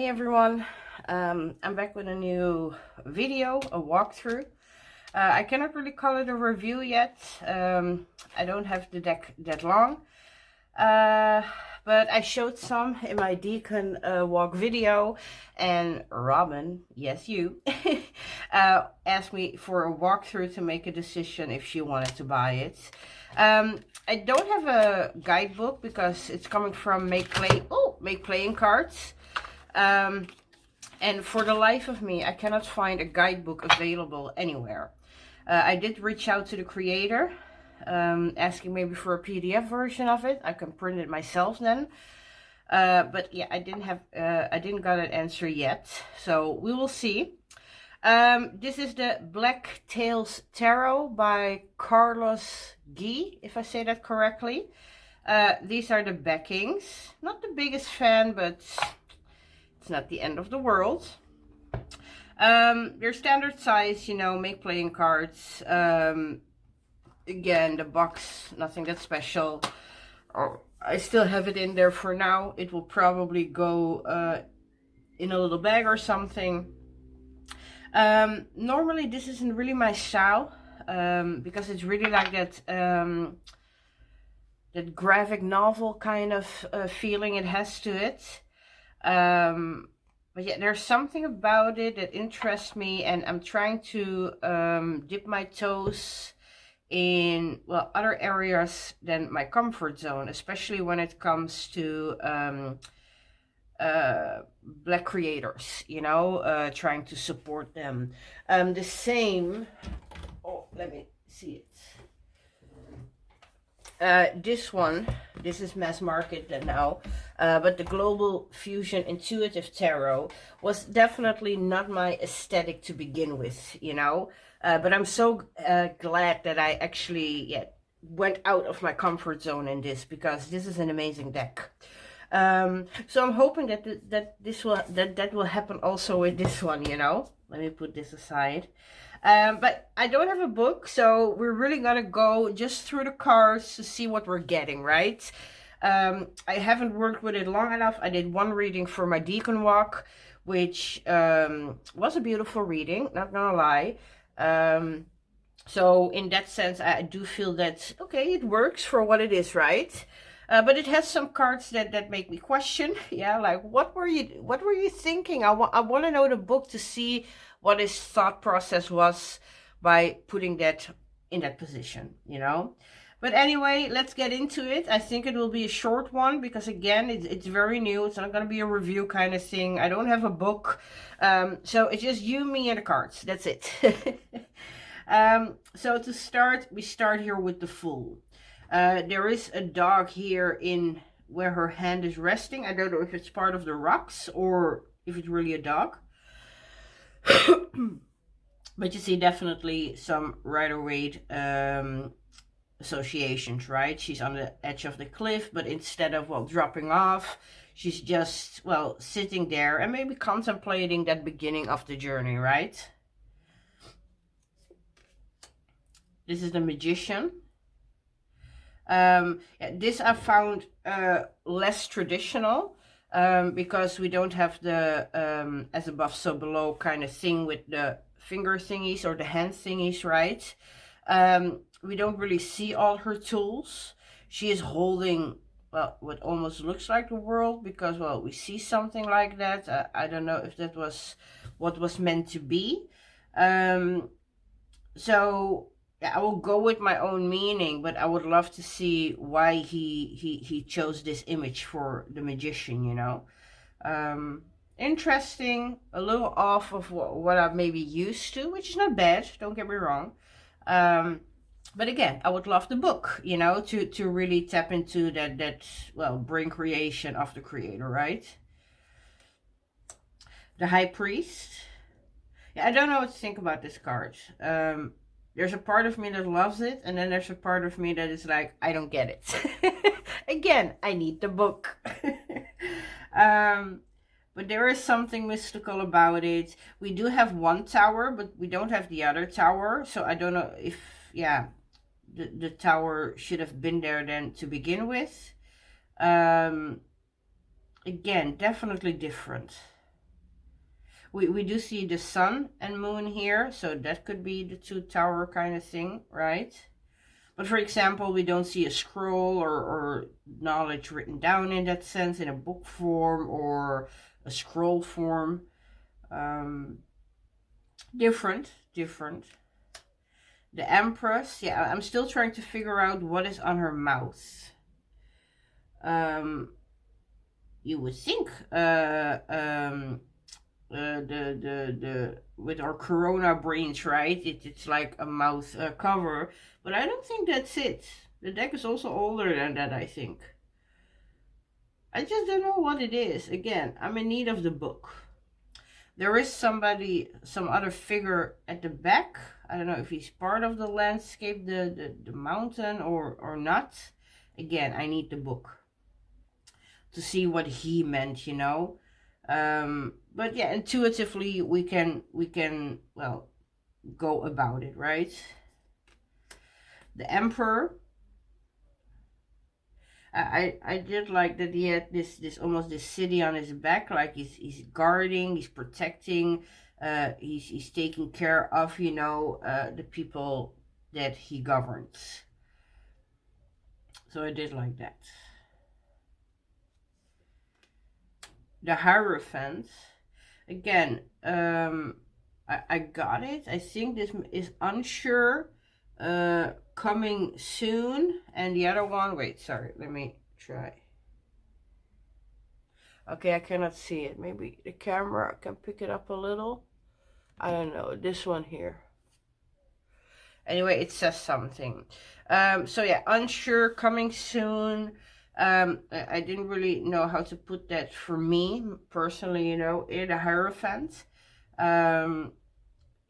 Hey everyone, I'm back with a new video, a walkthrough. I cannot really call it a review yet. I don't have the deck that long, but I showed some in my Deacon walk video, and Robin, yes you, asked me for a walkthrough to make a decision if she wanted to buy it. I don't have a guidebook because it's coming from Make Playing Cards. And for the life of me, I cannot find a guidebook available anywhere. I did reach out to the creator, asking maybe for a PDF version of it. I can print it myself then. But yeah, I didn't got an answer yet. So we will see. This is the Black Tails Tarot by Carlos Guy, if I say that correctly. These are the backings. Not the biggest fan, but it's not the end of the world. They're standard size, you know, Make Playing Cards. Again, the box, nothing that special. I still have it in there for now. It will probably go in a little bag or something. Normally this isn't really my style, because it's really like that that graphic novel kind of feeling it has to it. But yeah, there's something about it that interests me, and I'm trying to dip my toes in, well, other areas than my comfort zone, especially when it comes to Black creators, you know, trying to support them. The same, oh, let me see it. This is mass market now, but the Global Fusion Intuitive Tarot was definitely not my aesthetic to begin with, you know. But I'm so glad that I actually went out of my comfort zone in this, because this is an amazing deck. So I'm hoping that that will happen also with this one, you know. Let me put this aside. But I don't have a book, so we're really gonna go just through the cards to see what we're getting, right? I haven't worked with it long enough. I did one reading for my Deacon walk, which was a beautiful reading, not gonna lie. So in that sense, I do feel that, okay, it works for what it is, right? But it has some cards that make me question. Yeah, like what were you thinking? I want to know the book to see what his thought process was by putting that in that position, you know. But anyway, let's get into it. I think it will be a short one because, again, it's very new. It's not going to be a review kind of thing. I don't have a book. So it's just you, me, and the cards. That's it. So to start, we start here with the Fool. There is a dog here in where her hand is resting. I don't know if it's part of the rocks or if it's really a dog. But you see definitely some Rider-Waite associations, right? She's on the edge of the cliff, but instead of, well, dropping off, she's just, well, sitting there and maybe contemplating that beginning of the journey, right? This is the Magician. This I found less traditional, because we don't have the as above so below kind of thing with the finger thingies or the hand thingies, right? We don't really see all her tools. She is holding, well, what almost looks like the world, because, well, we see something like that. I don't know if that was what was meant to be. So yeah, I will go with my own meaning, but I would love to see why he chose this image for the Magician, you know. Interesting, a little off of what I'm maybe used to, which is not bad, don't get me wrong. But again, I would love the book, you know, to really tap into that well, brain creation of the creator, right? The High Priest. Yeah, I don't know what to think about this card. There's a part of me that loves it, and then there's a part of me that is like, I don't get it. Again, I need the book. But there is something mystical about it. We do have one tower, but we don't have the other tower. So I don't know if, yeah, the tower should have been there then to begin with. Again, definitely different. We do see the sun and moon here, so that could be the two tower kind of thing, right? But for example, we don't see a scroll or knowledge written down in that sense, in a book form or a scroll form. Different. The Empress, yeah, I'm still trying to figure out what is on her mouth. You would think with our corona brains, right? It's like a mouth cover, but I don't think that's it. The deck is also older than that, I think. I just don't know what it is. Again, I'm in need of the book. There is some other figure at the back. I don't know if he's part of the landscape, the mountain or not. Again, I need the book to see what he meant, you know. But yeah, intuitively we can well go about it, right? The Emperor. I did like that he had this almost this city on his back, like he's guarding, he's protecting, he's taking care of, you know, the people that he governs. So I did like that. The Hierophant. Again, I got it. I think this is unsure. Coming soon. And the other one, wait, sorry, let me try. Okay, I cannot see it. Maybe the camera can pick it up a little. I don't know, this one here. Anyway, it says something. So yeah, unsure, coming soon. I didn't really know how to put that for me personally, you know, in the Hierophant. You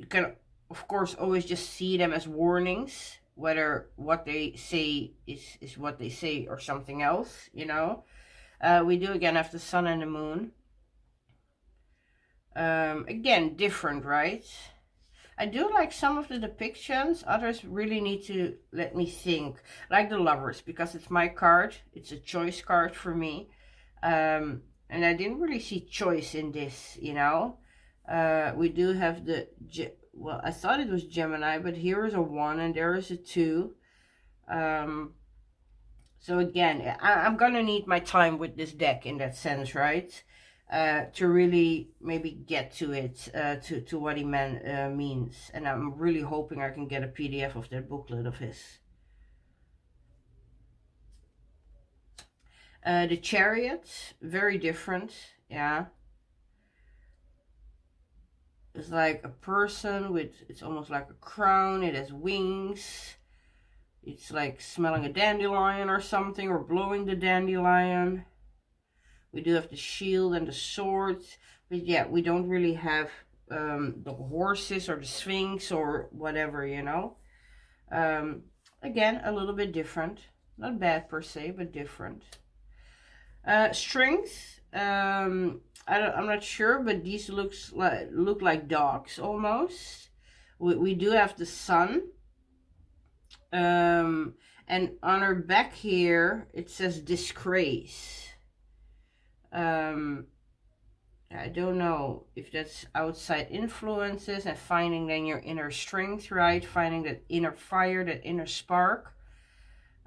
can of course always just see them as warnings, whether what they say is what they say or something else, you know. We do again have the sun and the moon. Again, different, right? I do like some of the depictions. Others really need to let me think. Like the Lovers, because it's my card. It's a choice card for me. And I didn't really see choice in this, you know. We do have the... Well, I thought it was Gemini, but here is a 1 and there is a 2. So again, I'm gonna need my time with this deck in that sense, right? To really maybe get to it, to what he means. And I'm really hoping I can get a PDF of that booklet of his. The Chariot, very different, yeah. It's like a person with, it's almost like a crown, it has wings. It's like smelling a dandelion or something, or blowing the dandelion. We do have the shield and the swords, but yeah, we don't really have the horses or the sphinx or whatever, you know. Again, a little bit different. Not bad per se, but different. Strength. I'm not sure, but these look like dogs almost. We do have the sun. And on her back here, it says disgrace. I don't know if that's outside influences and finding then your inner strength, right? Finding that inner fire, that inner spark.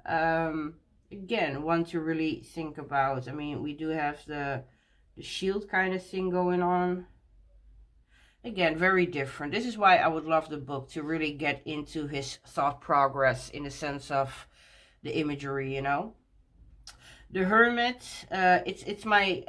Again, one to really think about. I mean, we do have the shield kind of thing going on. Again, very different. This is why I would love the book, to really get into his thought progress in the sense of the imagery, you know. The Hermit, it's my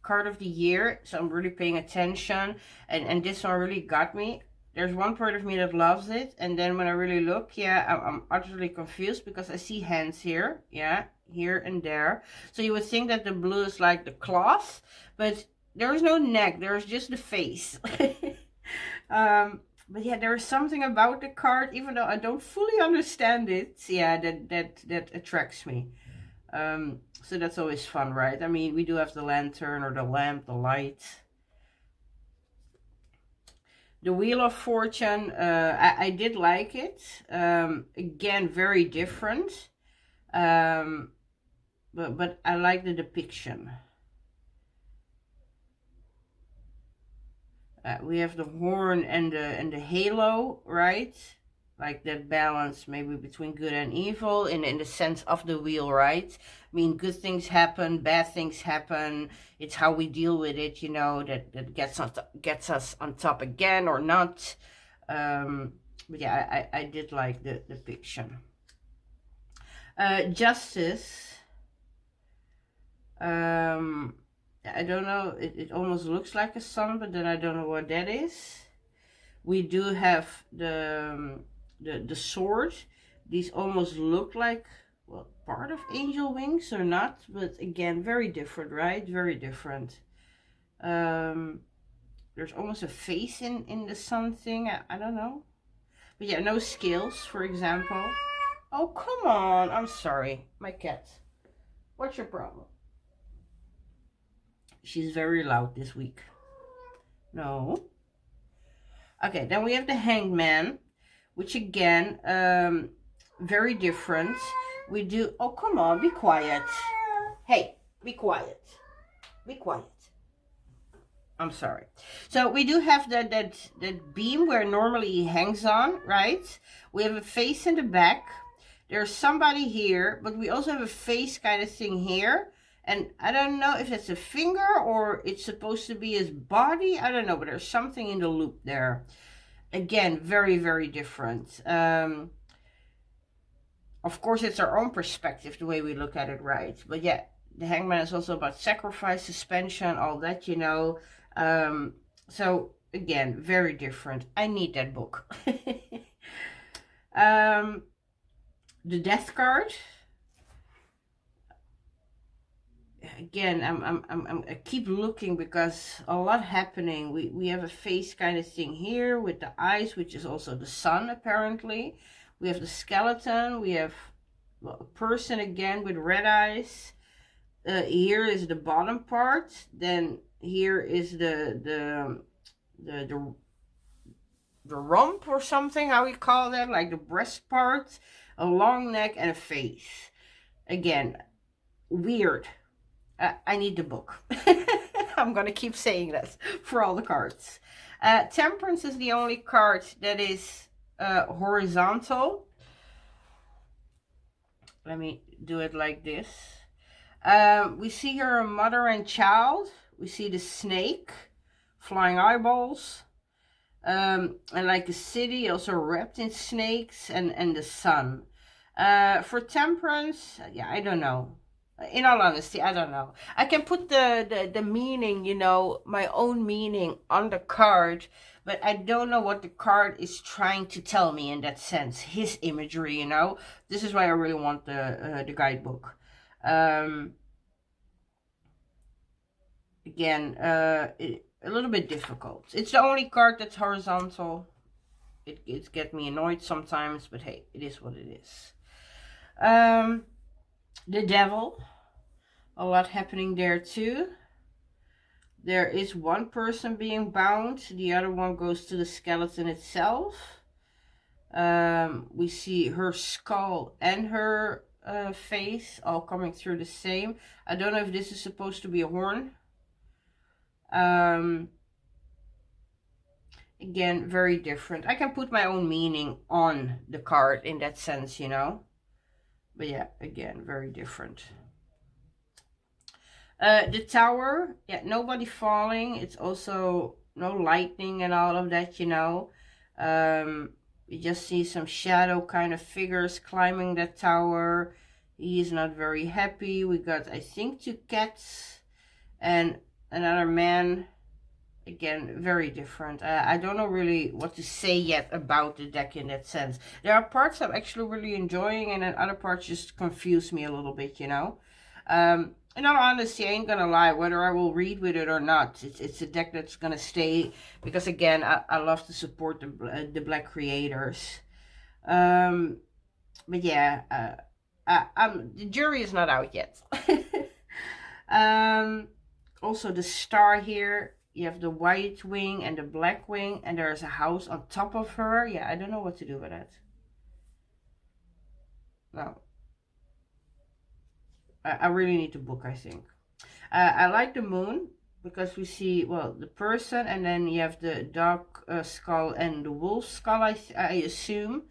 card of the year, so I'm really paying attention, and this one really got me. There's one part of me that loves it, and then when I really look, yeah, I'm utterly confused because I see hands here, yeah, here and there. So you would think that the blue is like the cloth, but there is no neck, there's just the face. But yeah, there is something about the card, even though I don't fully understand it, yeah, that attracts me. So that's always fun, right? I mean, we do have the lantern or the lamp, the light. The Wheel of Fortune, I did like it. Again, very different. But I like the depiction. We have the horn and the halo, right? Like that balance maybe between good and evil in the sense of the wheel, right? I mean, good things happen, bad things happen. It's how we deal with it, you know, that gets us on top again or not. But yeah, I did like the depiction. Justice. I don't know, it almost looks like a sun, but then I don't know what that is. We do have the sword. These almost look like, well, part of angel wings or not, but again, very different, right? Very different. There's almost a face in the sun thing. I don't know. But yeah, no scales, for example. Oh, come on. I'm sorry. My cat. What's your problem? She's very loud this week. No. Okay, then we have the Hangman, which again, very different. We do, oh, come on, be quiet. Hey, be quiet. Be quiet. I'm sorry. So we do have that beam where normally he hangs on, right? We have a face in the back. There's somebody here, but we also have a face kind of thing here. And I don't know if it's a finger or it's supposed to be his body. I don't know, but there's something in the loop there. Again, very, very different. Of course, it's our own perspective, the way we look at it, right? But yeah, the Hangman is also about sacrifice, suspension, all that, you know. So again, very different. I need that book. The Death card. Again, I keep looking because a lot happening. We have a face kind of thing here with the eyes, which is also the sun apparently. We have the skeleton. We have, well, a person again with red eyes. Here is the bottom part. Then here is the rump or something, how we call that, like the breast part, a long neck and a face. Again, weird. I need the book. I'm gonna keep saying that for all the cards. Temperance is the only card that is horizontal. Let me do it like this. We see here a mother and child. We see the snake, flying eyeballs, and like a city also wrapped in snakes, and the sun. For temperance, yeah, I don't know. In all honesty, I don't know. I can put the meaning, you know, my own meaning on the card, but I don't know what the card is trying to tell me in that sense. His imagery, you know. This is why I really want the guidebook. Again, a little bit difficult. It's the only card that's horizontal. It gets me annoyed sometimes, but hey, it is what it is. The Devil, a lot happening there too. There is one person being bound, the other one goes to the skeleton itself. We see her skull and her face all coming through the same. I don't know if this is supposed to be a horn. Again, very different. I can put my own meaning on the card in that sense, you know. But yeah, again, very different. The Tower, yeah, nobody falling. It's also no lightning and all of that, you know. We just see some shadow kind of figures climbing that tower. He is not very happy. We got, I think, 2 cats and another man. Again, very different. I don't know really what to say yet about the deck in that sense. There are parts I'm actually really enjoying, and then other parts just confuse me a little bit, you know. In all honesty, I ain't gonna lie, whether I will read with it or not, it's a deck that's gonna stay, because again, I love to support the Black creators. But yeah, the jury is not out yet. Also the star here. You have the white wing and the black wing, and there's a house on top of her. Yeah, I don't know what to do with that. No. I really need to book, I think. I like the moon. because we see, well, the person, and then you have the dog skull and the wolf skull, I assume.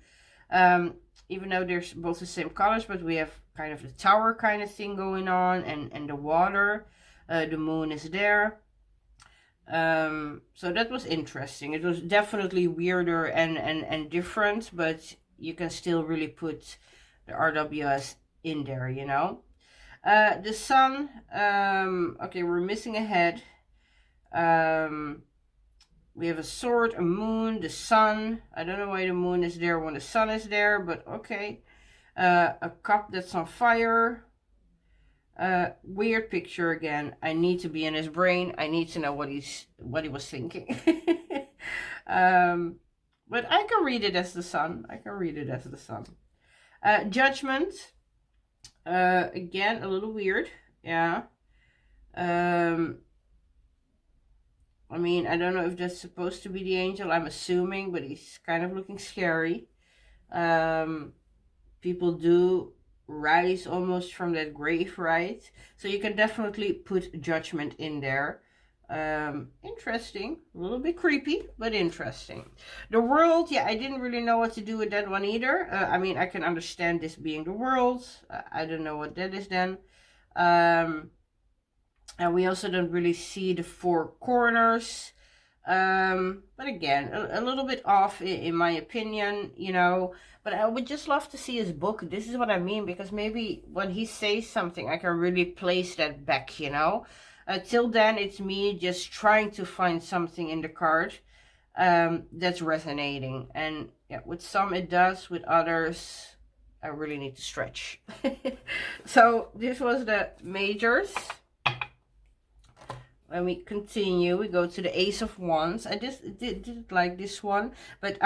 Even though they're both the same colors, but we have kind of the tower kind of thing going on, and the water. The moon is there. So that was interesting. It was definitely weirder and different, but you can still really put the RWS in there, you know. The sun, okay, we're missing a head. We have a sword, a moon, the sun. I don't know why the moon is there when the sun is there, but okay. A cup that's on fire. Weird picture again. I need to be in his brain. I need to know what he was thinking. But I can read it as the sun. I can read it as the sun. Judgment. Again, a little weird. Yeah. I mean, I don't know if that's supposed to be the angel. I'm assuming, but he's kind of looking scary. People do rise almost from that grave, right? So you can definitely put judgment in there. Interesting, a little bit creepy, but interesting. The world, yeah, I didn't really know what to do with that one either. I mean, I can understand this being the world. I don't know what that is then. And we also don't really see the four corners. But again, a little bit off in my opinion, you know. But I would just love to see his book. This is what I mean, because maybe when he says something, I can really place that back, you know. Till then, it's me just trying to find something in the card that's resonating. And yeah, with some it does, with others, I really need to stretch. So this was the majors. When we continue, we go to the Ace of Wands. I just did like this one, but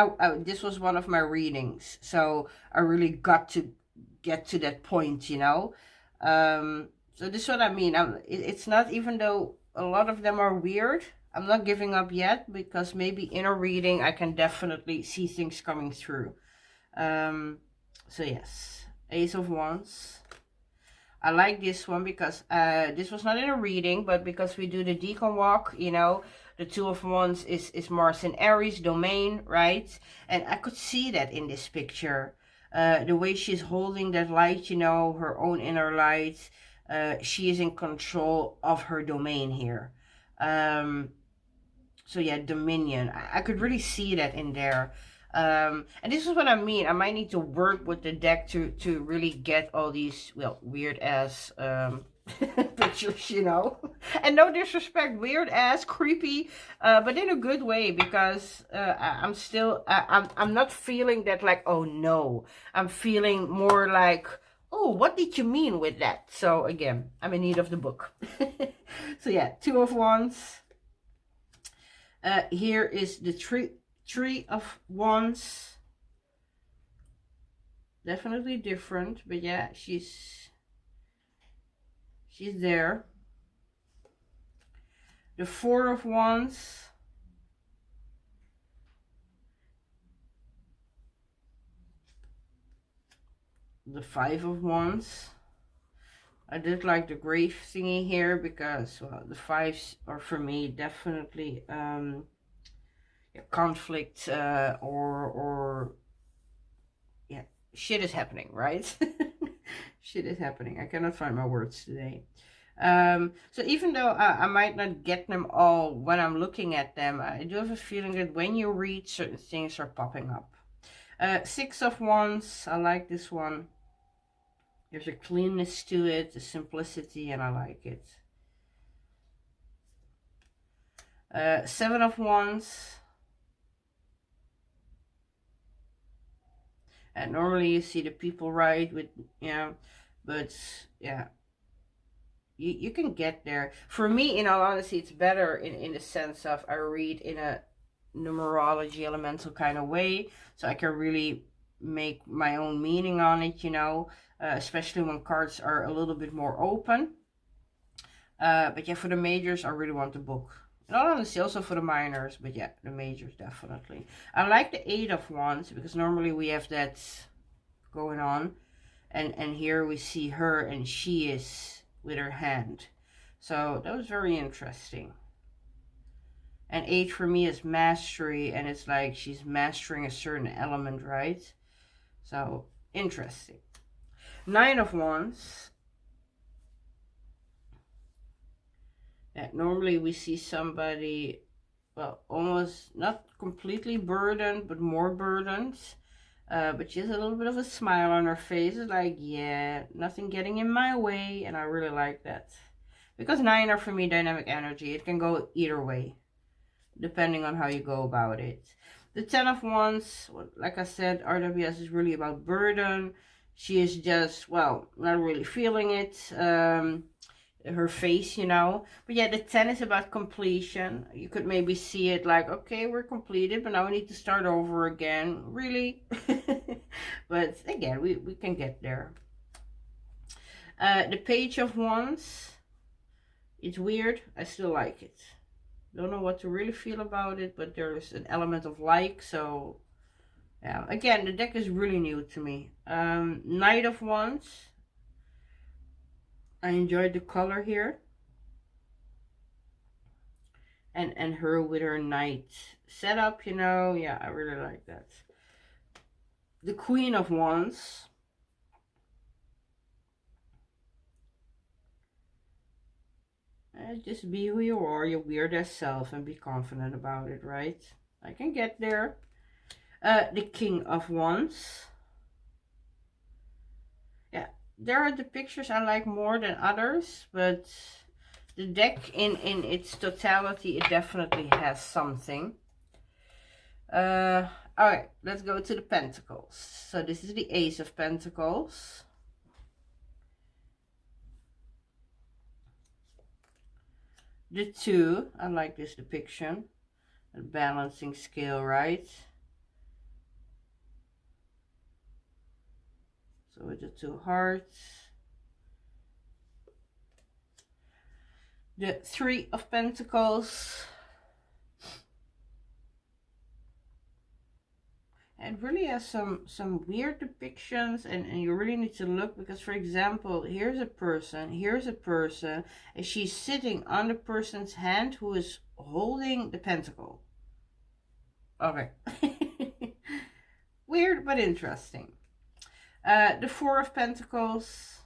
this was one of my readings, so I really got to get to that point, you know. So this is what I mean. It's not, even though a lot of them are weird, I'm not giving up yet, because maybe in a reading I can definitely see things coming through. So yes, Ace of Wands. I like this one because this was not in a reading, but because we do the Decon walk, you know, the Two of Wands is Mars in Aries domain, right? And I could see that in this picture. The way she's holding that light, you know, her own inner light. She is in control of her domain here. So yeah, dominion. I could really see that in there. And this is what I mean. I might need to work with the deck to really get all these, well, weird ass pictures, you know. And no disrespect, weird ass, creepy, but in a good way, because I'm still I'm not feeling that like, oh no. I'm feeling more like, oh, what did you mean with that? So again, I'm in need of the book. So yeah, Two of Wands. Here is the Three of Wands. Definitely different, but yeah, she's there. The Four of Wands. The Five of Wands. I did like the grave thingy here because, well, the fives are for me definitely conflict or yeah, shit is happening, right? Shit is happening. I cannot find my words today. So even though I might not get them all when I'm looking at them, I do have a feeling that when you read, certain things are popping up. Six of Wands. I like this one. There's a cleanness to it, a simplicity, and I like it. Seven of Wands. And normally you see the people ride with, you know, but yeah, you can get there. For me, in all honesty, it's better in the sense of I read in a numerology elemental kind of way, so I can really make my own meaning on it, you know, especially when cards are a little bit more open. But yeah, for the majors, I really want the book. Not honestly, also for the minors, but yeah, the majors definitely. I like the Eight of Wands because normally we have that going on, and here we see her and she is with her hand. So that was very interesting. And 8 for me is mastery, and it's like she's mastering a certain element, right? So, interesting. 9 of Wands. Yeah, normally we see somebody, well, almost not completely burdened, but more burdened. But she has a little bit of a smile on her face. It's like, yeah, nothing getting in my way. And I really like that. Because 9 are for me dynamic energy. It can go either way, depending on how you go about it. The 10 of Wands, like I said, RWS is really about burden. She is just, well, not really feeling it. Her face, you know. But yeah, the 10 is about completion. You could maybe see it like, okay, we're completed, but now we need to start over again. Really? But again, we can get there. The Page of Wands. It's weird. I still like it. Don't know what to really feel about it, but there's an element of like. So yeah, again, the deck is really new to me. Knight of Wands. I enjoyed the color here. And her with her knight setup, you know. Yeah, I really like that. The Queen of Wands. Just be who you are, your weirdest self, and be confident about it, right? I can get there. The King of Wands. Yeah, there are the pictures I like more than others, but the deck in its totality, it definitely has something. All right, let's go to the Pentacles. So this is the Ace of Pentacles. The 2, I like this depiction. A balancing scale, right? So with the 2 hearts. The 3 of Pentacles. It really has some weird depictions, and you really need to look, because for example, here's a person, and she's sitting on the person's hand who is holding the pentacle. Okay. Weird but interesting. The 4 of Pentacles.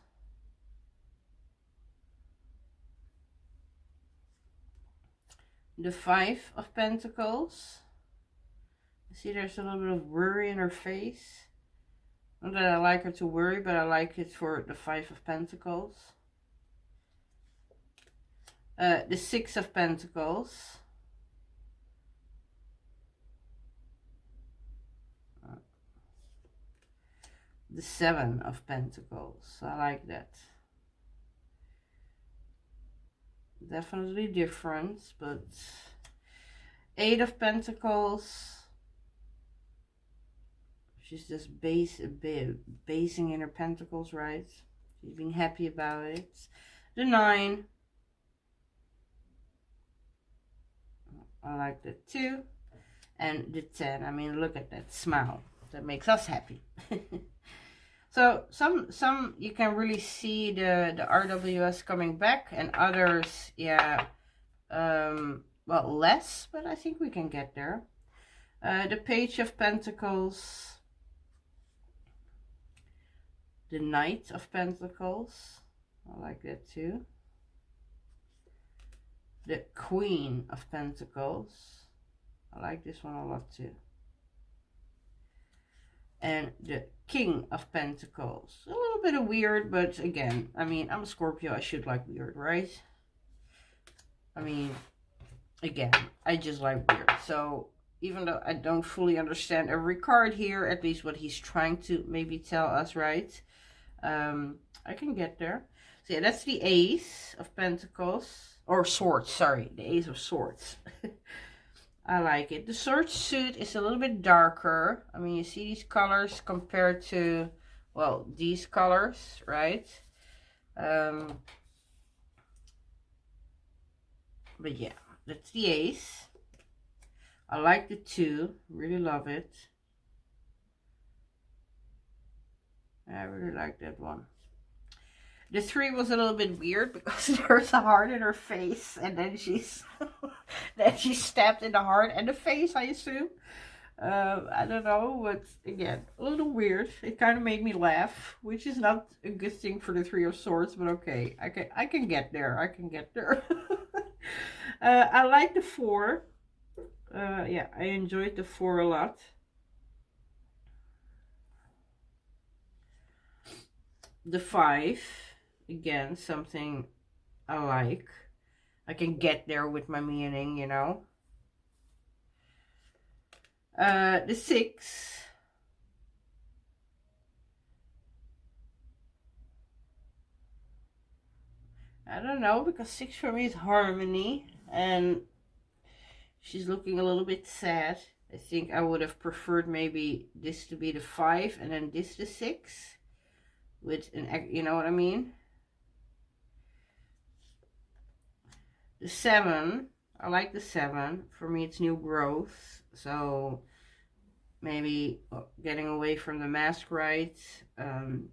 The 5 of Pentacles. See, there's a little bit of worry in her face. Not that I like her to worry, but I like it for the 5 of Pentacles. The 6 of Pentacles. The 7 of Pentacles. I like that. Definitely different, but 8 of Pentacles. She's just basing in her pentacles, right? She's being happy about it. The 9. I like that too. And the 10. I mean, look at that smile. That makes us happy. So some you can really see the RWS coming back, and others, yeah, well, less, but I think we can get there. The Page of Pentacles. The Knight of Pentacles. I like that too. The Queen of Pentacles. I like this one a lot too. And the King of Pentacles. A little bit of weird, but again, I mean, I'm a Scorpio. I should like weird, right? I mean, again, I just like weird. So even though I don't fully understand every card here, at least what he's trying to maybe tell us, right? I can get there. So yeah, that's the Ace of Pentacles, or Swords, sorry, the Ace of Swords. I like it. The sword suit is a little bit darker. I mean, you see these colors compared to, well, these colors, right? But yeah, that's the Ace. I like the 2, really love it. I really like that one. The 3 was a little bit weird because there's a heart in her face, and then she's then she's stabbed in the heart and the face, I assume. I don't know, but again, a little weird. It kind of made me laugh, which is not a good thing for the 3 of Swords, but okay, I can get there. I can get there. I like the 4. Yeah, I enjoyed the 4 a lot. The 5, again, something I like. I can get there with my meaning, you know. The 6. I don't know, because 6 for me is harmony, and she's looking a little bit sad. I think I would have preferred maybe this to be the 5 and then this the 6. With an, you know what I mean? The 7, I like the 7. For me, it's new growth. So maybe getting away from the mask, right? And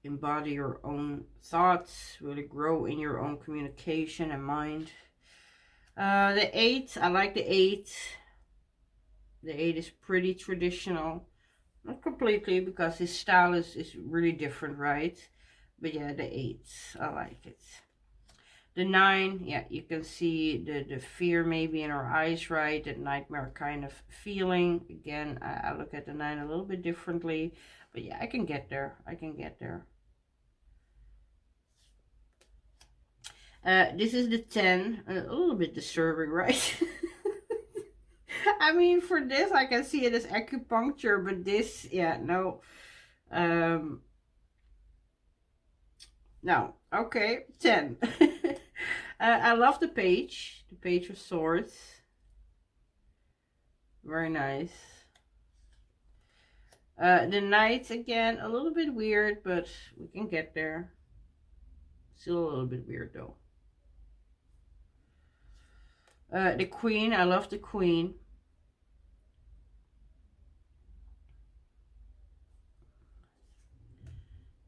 embody your own thoughts, really grow in your own communication and mind. The 8, I like the 8. The 8 is pretty traditional. Not completely, because his style is really different, right? But yeah, the 8, I like it. The 9, yeah, you can see the fear maybe in her eyes, right? That nightmare kind of feeling. Again, I look at the 9 a little bit differently. But yeah, I can get there. I can get there. This is the 10. A little bit disturbing, right? I mean, for this, I can see it as acupuncture, but this, yeah, no. No, okay, 10. I love the Page of Swords. Very nice. The Knight, again, a little bit weird, but we can get there. Still a little bit weird, though. The Queen, I love the Queen.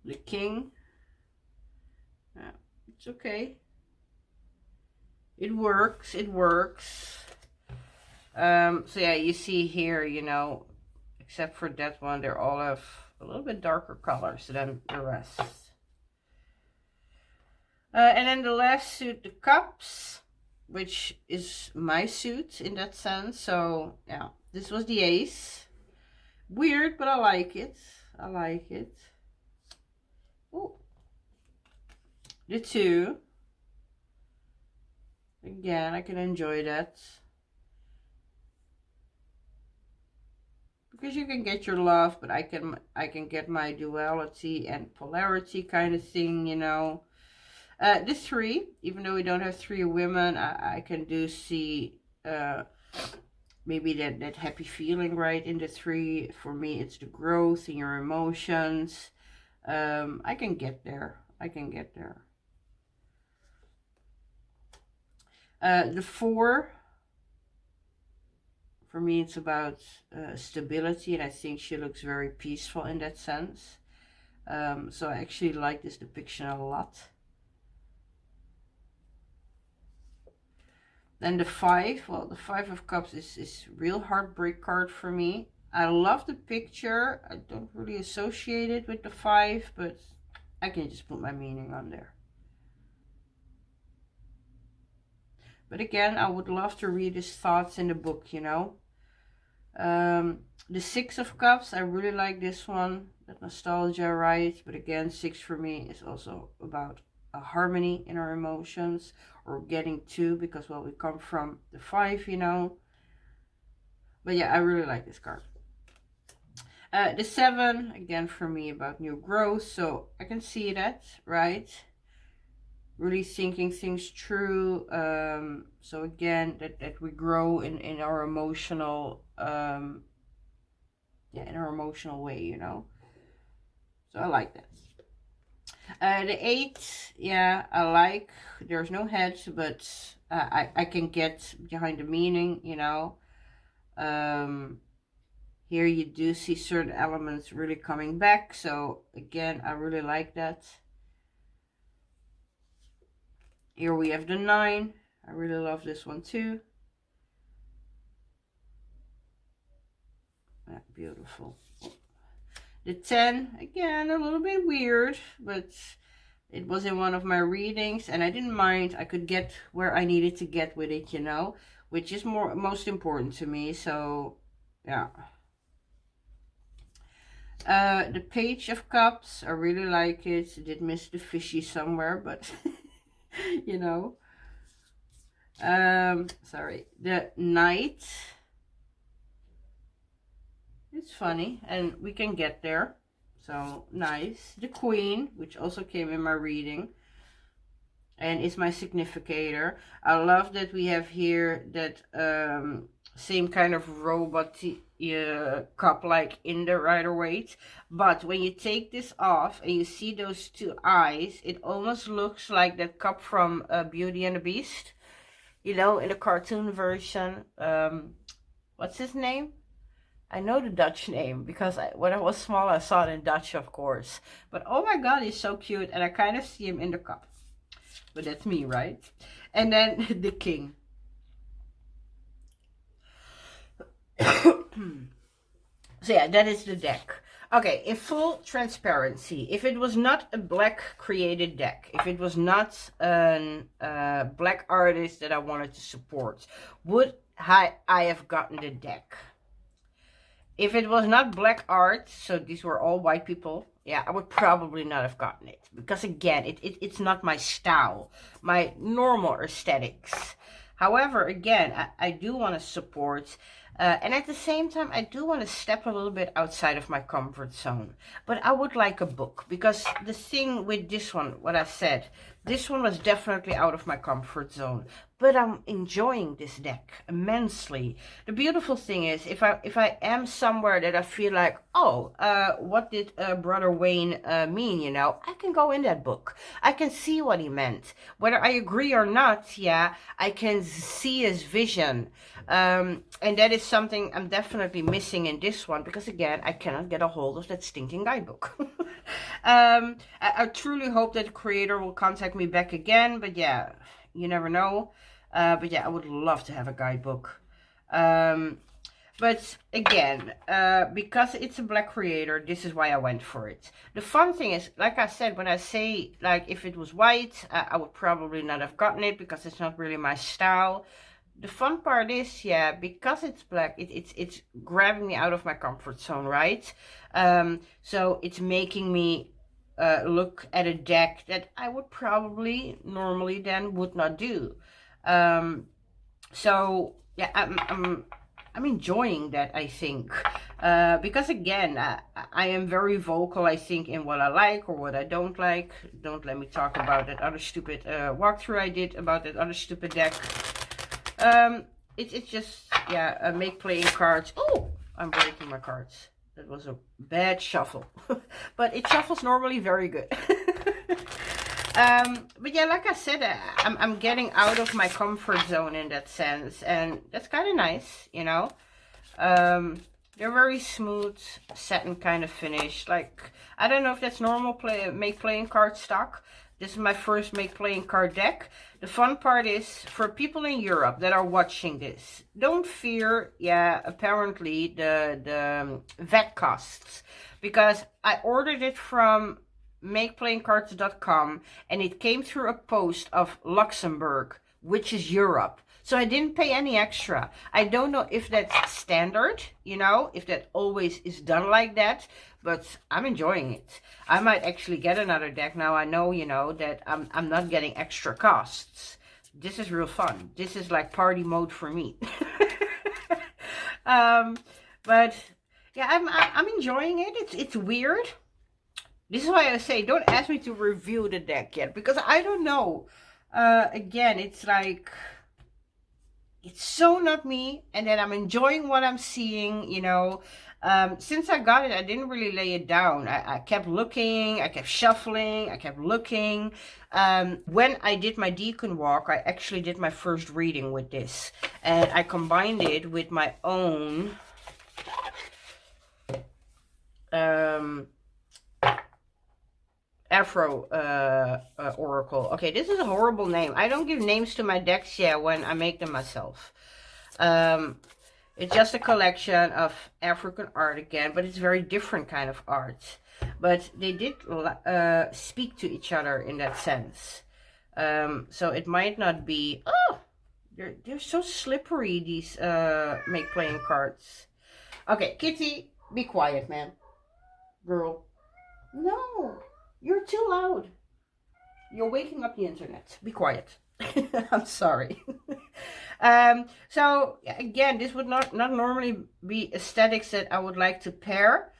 The King, it's okay. It works, it works. So yeah, you see here, you know, except for that one, they all have a little bit darker colors than the rest. And then the last suit, the Cups, which is my suit in that sense. So yeah, this was the Ace. Weird, but I like it. I like it. Ooh. The 2. Again, I can enjoy that. Because you can get your love, but I can get my duality and polarity kind of thing, you know. The 3, even though we don't have 3 women, I can do see maybe that happy feeling, right, in the 3. For me, it's the growth in your emotions. I can get there. I can get there. The 4, for me, it's about stability, and I think she looks very peaceful in that sense. So I actually like this depiction a lot. Then the 5, well, the 5 of Cups is real heartbreak card for me. I love the picture. I don't really associate it with the 5, but I can just put my meaning on there. But again, I would love to read his thoughts in the book, you know. The 6 of Cups, I really like this one. That nostalgia, right? But again, 6 for me is also about a harmony in our emotions, or getting to, because, well, we come from the 5, you know. But yeah, I really like this card. The 7, again, for me, about new growth. So I can see that, right? Really thinking things through. So again, that we grow in our emotional, yeah, in our emotional way, you know. So I like that. The 8, yeah, I like. There's no head, but I can get behind the meaning, you know. He Here you do see certain elements really coming back. So again, I really like that. Here we have the 9. I really love this one too. Yeah, beautiful. The 10, again, a little bit weird, but it was in one of my readings and I didn't mind. I could get where I needed to get with it, you know, which is most important to me. So yeah. The Page of Cups, I really like it. I did miss the fishy somewhere, but you know. Sorry. The Knight. It's funny, and we can get there. So nice. The Queen, which also came in my reading, and is my significator. I love that we have here that same kind of robot cup like in the Rider-Waite, but when you take this off and you see those 2 eyes, it almost looks like that cup from Beauty and the Beast, you know, in the cartoon version. What's his name? I know the Dutch name because when I was small I saw it in Dutch, of course, but oh my god, he's so cute, and I kind of see him in the cup, but that's me, right? And then the King. So yeah, that is the deck. Okay, in full transparency, if it was not a black created deck, if it was not a black artist that I wanted to support, would I have gotten the deck? If it was not black art, so these were all white people, yeah, I would probably not have gotten it. Because again, it's not my style, my normal aesthetics. However, again, I do want to support, and at the same time, I do want to step a little bit outside of my comfort zone. But I would like a book, because the thing with this one, what I said, this one was definitely out of my comfort zone. But I'm enjoying this deck immensely. The beautiful thing is, if I am somewhere that I feel like, oh, what did Brother Wayne mean, you know, I can go in that book. I can see what he meant. Whether I agree or not, yeah, I can see his vision. And that is something I'm definitely missing in this one, because again, I cannot get a hold of that stinking guidebook. I truly hope that the creator will contact me back again, but yeah, you never know. But yeah, I would love to have a guidebook. But again, because it's a black creator, this is why I went for it. The fun thing is, like I said, when I say, like, if it was white, I would probably not have gotten it, because it's not really my style. The fun part is, yeah, because it's black, it's grabbing me out of my comfort zone, right? So it's making me look at a deck that I would probably normally then would not do. So yeah, I'm enjoying that, I think, because again, I am very vocal, I think, in what I like or what I don't like. Don't let me talk about that other stupid walkthrough I did about that other stupid deck. It's just, yeah, make playing cards. Oh, I'm breaking my cards. That was a bad shuffle, but it shuffles normally very good. But yeah, like I said, I'm getting out of my comfort zone in that sense, and that's kind of nice, you know. They're very smooth, satin kind of finish. Like, I don't know if that's normal make playing card stock. This is my first make playing card deck. The fun part is, for people in Europe that are watching this, don't fear, yeah, apparently the VAT costs, because I ordered it from makeplayingcards.com and it came through a post of Luxembourg, which is Europe. So I didn't pay any extra. I don't know if that's standard, you know, if that always is done like that, but I'm enjoying it. I might actually get another deck now. I know, you know, that I'm not getting extra costs. This is real fun. This is like party mode for me. But yeah, I'm enjoying it. It's weird. This is why I say, don't ask me to review the deck yet, because I don't know. Again, it's like, it's so not me, and then I'm enjoying what I'm seeing, you know. Since I got it, I didn't really lay it down. I kept looking, I kept shuffling, I kept looking. When I did my Deacon walk, I actually did my first reading with this, and I combined it with my own um, Afro Oracle. Okay, this is a horrible name. I don't give names to my decks yet when I make them myself. It's just a collection of African art again, but it's very different kind of art. But they did speak to each other in that sense. So it might not be... Oh! They're so slippery, these make playing cards. Okay, Kitty, be quiet, man. Girl. No, you're too loud. You're waking up the internet. Be quiet. I'm sorry. So again, this would not normally be aesthetics that I would like to pair.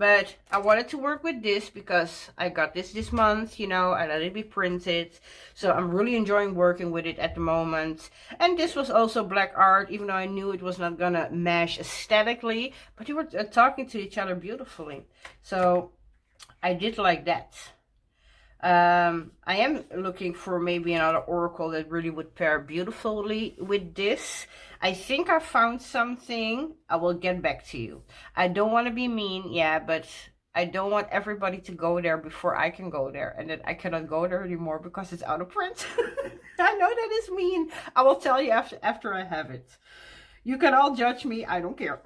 But I wanted to work with this because I got this month, you know, I let it be printed. So I'm really enjoying working with it at the moment. And this was also black art, even though I knew it was not gonna mesh aesthetically, but they were talking to each other beautifully. So I did like that. I am looking for maybe another oracle that really would pair beautifully with this. I think I found something. I will get back to you. I don't want to be mean, yeah, but I don't want everybody to go there before I can go there, and then I cannot go there anymore because it's out of print. I know that is mean. I will tell you after I have it. You can all judge me. I don't care.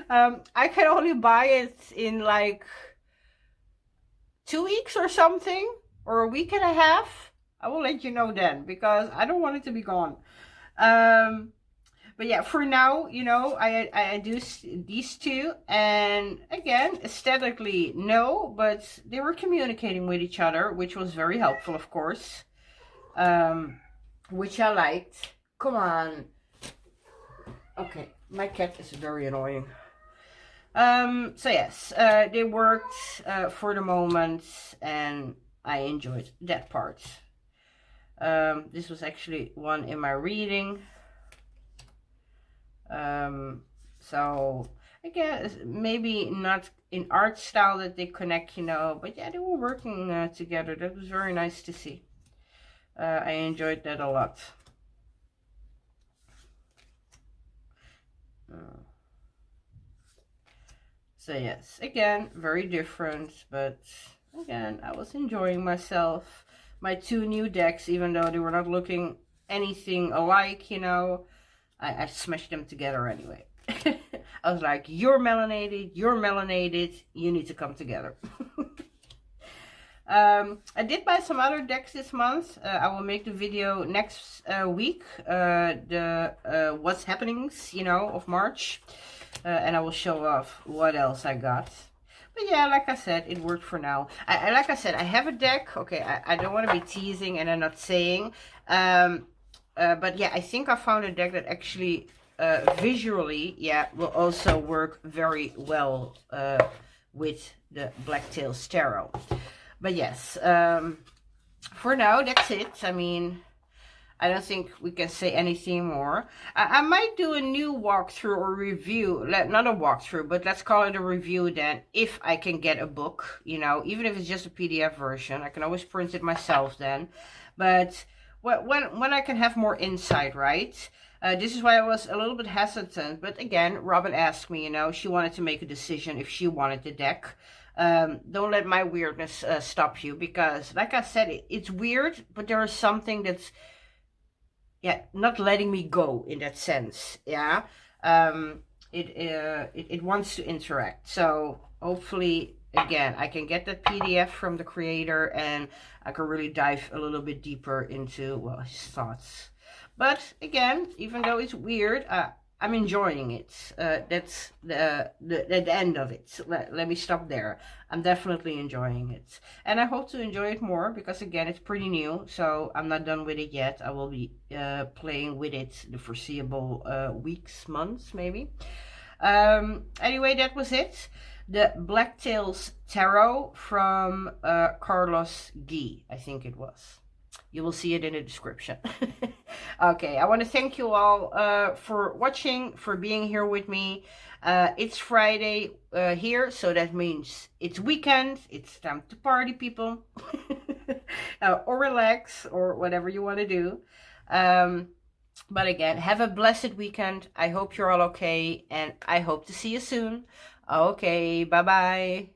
I can only buy it in like 2 weeks or something, or a week and a half. I will let you know then, because I don't want it to be gone. But yeah, for now, you know, I do these two, and again, aesthetically, no, but they were communicating with each other, which was very helpful, of course, which I liked. Come on. Okay, my cat is very annoying. So yes, they worked for the moment, and I enjoyed that part. This was actually one in my reading. So again, maybe not in art style that they connect, you know, but yeah, they were working together. That was very nice to see. I enjoyed that a lot. So yes, again, very different, but again, I was enjoying myself. My two new decks, even though they were not looking anything alike, you know, I smashed them together anyway. I was like, you're melanated, you need to come together. I did buy some other decks this month. I will make the video next week, the what's happenings, you know, of March. And I will show off what else I got. But yeah, like I said, it worked for now. Like I said, I have a deck. Okay, I don't want to be teasing and I'm not saying. But yeah, I think I found a deck that actually visually, yeah, will also work very well with the Blacktails Tarot. But yes, for now, that's it. I mean, I don't think we can say anything more. I might do a new walkthrough or review. Not a walkthrough, but let's call it a review then. If I can get a book, you know, even if it's just a PDF version. I can always print it myself then. But when I can have more insight, right? This is why I was a little bit hesitant. But again, Robin asked me, you know, she wanted to make a decision if she wanted the deck. Don't let my weirdness stop you. Because, like I said, it's weird, but there is something that's... yeah, not letting me go in that sense. Yeah, it wants to interact. So hopefully, again, I can get that PDF from the creator, and I can really dive a little bit deeper into, well, his thoughts. But again, even though it's weird, I'm enjoying it. That's the end of it. Let me stop there. I'm definitely enjoying it. And I hope to enjoy it more because, again, it's pretty new. So I'm not done with it yet. I will be playing with it the foreseeable weeks, months, maybe. Anyway, that was it. The Blacktails Tarot from Carlos Guy, I think it was. You will see it in the description. Okay, I want to thank you all for watching, for being here with me. It's Friday here, so that means it's weekend. It's time to party, people. Or relax, or whatever you want to do. But again, have a blessed weekend. I hope you're all okay, and I hope to see you soon. Okay, bye bye.